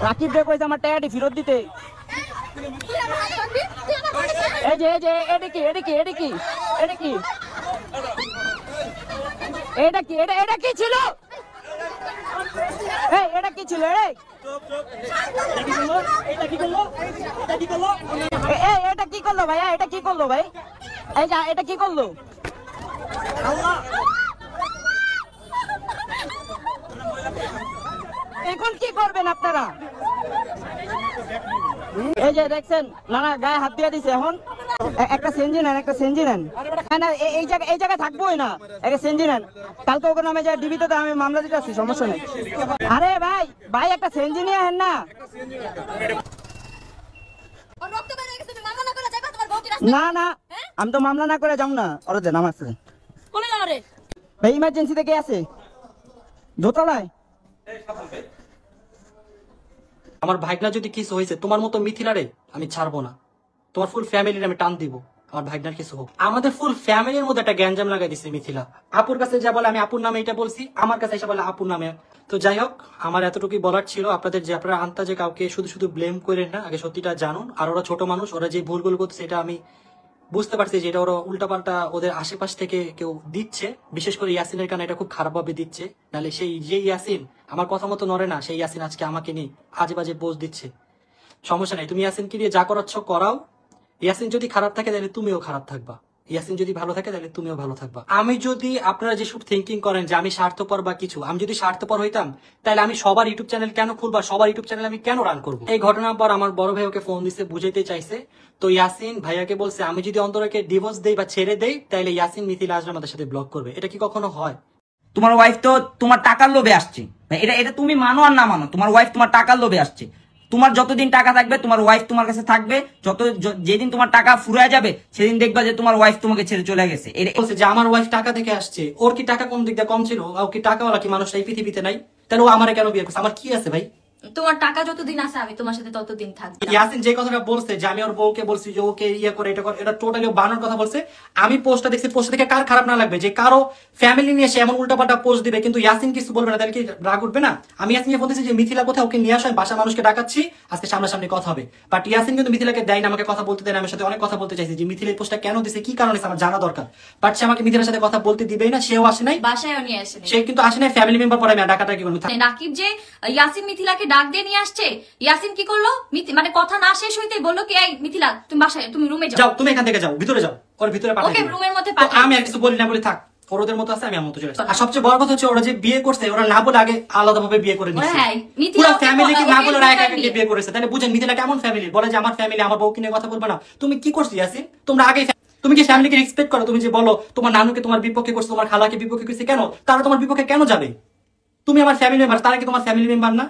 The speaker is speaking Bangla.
রাকিব রে কইছে আমার টাকাটি ফেরত দিতে। এই যে এটা কি এটা কি এটা কি এটা কি এটা কি এটা কি ছিল? এই এটা কি ছিল? এই এটা কি করলো ভাইয়া? এটা কি করলো ভাই? এই যা এটা কি করলো? এখন কি করবেন আপনারা? এই যে দেখছেন নানা গায়ে হাত দিয়ে দিছে। এখন একটা সেনজি নেন, একটা সেনজি নেন। এই জায়গায় থাকবোই না, একটা সেনজি নেন। কালকে ওখানে আমি যা ডিবিতে আমি মামলা দিতে আসছি, সমস্যা নেই। আরে ভাই ভাই একটা সেনজি নিয়ে আহেন না। না না আমি তো মামলা না করে যাও না। ওরা দেন আমার ভাই ইমার্জেন্সিতে কে আছে দোতলায়? আমার ভাইগনা যদি কিছু হয়েছে তোমার মতো মিথিলারে আমি ছাড়বো না। তোমার ফুল ফ্যামিলির আমি টান দিব। আমার ভাইগনার কিছু হোক, আমাদের ফুল ফ্যামিলির মধ্যে একটা গ্যাঞ্জাম লাগাই দিচ্ছে মিথিলা। আপুর কাছে যা বলে আমি আপুর নামে এটা বলছি, আমার কাছে এসে বলে আপুর নামে। তো যাই হোক, আমার এতটুকুই বলার ছিল আপনাদের, যে আপনারা আন্তাজে কাউকে শুধু শুধু ব্লেম করেন না, আগে সত্যিটা জানুন। আর ওরা ছোট মানুষ, ওরা যে ভুলগুলো করছে এটা আমি বুঝতে পারছি যে এটা ওরা উল্টাপাল্টা ওদের আশেপাশ থেকে কেউ দিচ্ছে, বিশেষ করে ইয়াসিনের কারণে এটা খুব খারাপ ভাবে দিচ্ছে। নাহলে সেই যে ইয়াসিন আমার কথা মতো নড়ে না, সেই ইয়াসিন আজকে আমাকে নিয়ে আজে বাজে পোজ দিচ্ছে। সমস্যা নাই, তুমি ইয়াসিনকে দিয়ে যা করাচ্ছ করাও। ইয়াসিন যদি খারাপ থাকে তাহলে তুমিও খারাপ থাকবা, ইয়াসিন যদি ভালো থাকে তাহলে তুমিও ভালো থাকবা। আমি যদি আপনারা যেসব থিঙ্কিং করেন যে আমি স্বার্থপর বা কিছু, আমি যদি স্বার্থপর হইতাম তাহলে আমি সবার ইউটিউব চ্যানেল কেন খুলবা, সবার ইউটিউব চ্যানেল আমি কেন রান করবো? এই ঘটনার পর আমার বড় ভাই ওকে ফোন দিছে, বুঝাইতে চাইছে। তো ইয়াসিন ভাইয়াকে বলছে আমি যদি অন্তরাকে ডিভোর্স দেই বা ছেড়ে দেই তাহলে ইয়াসিন মিথিলা আসলে আমাদের সাথে ব্লক করবে। এটা কি কখনো হয়? তোমার ওয়াইফ তো তোমার টাকার লোভে আসছে, এটা এটা তুমি মানো আর না মানো, তোমার ওয়াইফ তোমার টাকার লোভে আসছে। তোমার যতদিন টাকা থাকবে তোমার ওয়াইফ তোমার কাছে থাকবে, যেদিন তোমার টাকা ফুরিয়ে যাবে সেদিন দেখবা যে তোমার ওয়াইফ তোমাকে ছেড়ে চলে গেছে। বলছে যে আমার ওয়াইফ টাকা থেকে আসছে, ওর কি টাকা কোন দিক দিয়ে কম ছিল? ও কি টাকাওয়ালা কি মানুষ এই পৃথিবীতে নাই? তাহলে ও আমারে কেন বিয়ে করছে? আমার কি আছে ভাই? তোমার টাকা যতদিন আছে আমি তোমার সাথে ততদিন থাকবো। ইয়াসিন যে কথাটা বলছে যে আমি ওর বউকে বলছি যে ওকে ইয়ে করে এটা করে, এটা টোটালি বানানোর কথা বলছে। আমি পোস্টটা দেখছি, পোস্টটা দেখে কার খারাপ না লাগবে যে কারো ফ্যামিলি নিয়ে সে এমন উল্টাপাল্টা পোস্ট দিবে, কিন্তু ইয়াসিন কিছু বলবে না, তাহলে কি রাগ উঠবে না? আমি ইয়াসিনকে বলতেছি যে মিথিলা কোথায়, ওকে নিয়ে আসো, বাসা মানুষকে ডাকাচ্ছি, আজকে সামনাসামনি কথা হবে। বাট ইয়াসিন কিন্তু মিথিলাকে দেয় না, আমাকে কথা বলতে দেয় না। আমার সাথে অনেক কথা বলতে চাইছি যে মিথিলা এই পোস্টটা কেন দিছে, কি কারণে আমার জানা দরকার। বাট সে আমাকে মিথিলার সাথে কথা বলতে দিবেই না, সেও আসে নাই, বাসায়ও নিয়ে আসে সে কিন্তু আসে নাই, ফ্যামিলি মেম্বার পরে আমি ডাকাটা কি করবো? রাকিব যে ইয়াসিন মিথিলাকে ডাক দিয়ে নিয়ে আসছে, ইয়াসিন কি করলো, মানে কথা না শেষ হইতে বললো কি এই মিথিলা তুমি বাসায়, তুমি রুমে যাও, তুমি এখান থেকে যাও, ভিতরে যাও, ওর ভিতরে পাঠাও। ওকে রুমের মধ্যে পাঠাও। আমি আর কিছু বলি না, বলি থাক, ওদের মতো আছে, আমি আমার মতো চলে আসি। আর সবচেয়ে বড় কথা হচ্ছে ওরা যে বিয়ে করছে, ওরা না বলে আগে আলাদাভাবে বিয়ে করে নিচ্ছে। পুরো ফ্যামিলি কি না বলে একা একা বিয়ে করেছে। তাহলে বুঝেন মিথিলা কেমন ফ্যামিলি, বলে যে আমার ফ্যামিলি, আমার বউকে নিয়ে কথা বলবে না। তুমি কি করছো ইয়াসিন? তোমরা আগে তুমি কি ফ্যামিলিকে রেসপেক্ট করো? তুমি যে বলো তোমার নানুকে তোমার বিপক্ষে করছে, তোমার খালাকে বিপক্ষে করছে, কেন তারা তোমার বিপক্ষে কেন যাবে? তুমি আমার ফ্যামিলি মেম্বার, তারা কি তোমার ফ্যামিলি মেম্বার না?